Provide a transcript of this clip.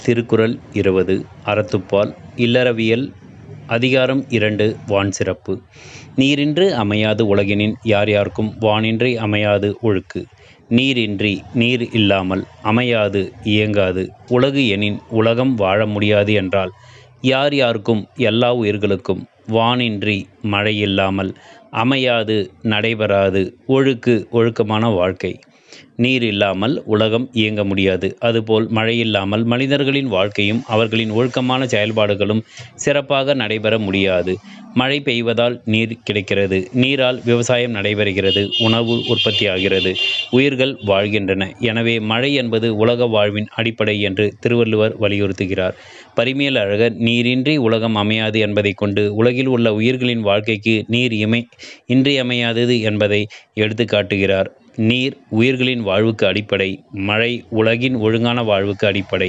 திருக்குறள் 20 அறத்துப்பால் இல்லறவியல் அதிகாரம் 2 வான் சிறப்பு. நீரின்று அமையாது உலகினின் யார் யார்க்கும் வானின்றி அமையாது ஒழுக்கு. நீர் இல்லாமல் அமையாது இயங்காது உலகு எனின் உலகம் வாழ முடியாது என்றால் யார் யார்க்கும் எல்லா உயிர்களுக்கும் வானின்றி மழையில்லாமல் அமையாது நடைபெறாது ஒழுக்கமான வாழ்க்கை. நீர் இல்லாமல் உலகம் இயங்க முடியாது. அதுபோல் மழையில்லாமல் மனிதர்களின் வாழ்க்கையும் அவர்களின் ஒழுக்கமான செயல்பாடுகளும் சிறப்பாக நடைபெற முடியாது. மழை பெய்வதால் நீர் கிடைக்கிறது. நீரால் விவசாயம் நடைபெறுகிறது, உணவு உற்பத்தியாகிறது, உயிர்கள் வாழ்கின்றன. எனவே மழை என்பது உலக வாழ்வின் அடிப்படை என்று திருவள்ளுவர் வலியுறுத்துகிறார். பரிமேல் அழகர் நீரின்றி உலகம் அமையாது என்பதை கொண்டு உலகில் உள்ள உயிர்களின் வாழ்க்கைக்கு நீர் இன்றியமையாதது என்பதை எடுத்து காட்டுகிறார். நீர் உயிர்களின் வாழ்வுக்கு அடிப்படை. மழை உலகின் ஒழுங்கான வாழ்வுக்கு அடிப்படை.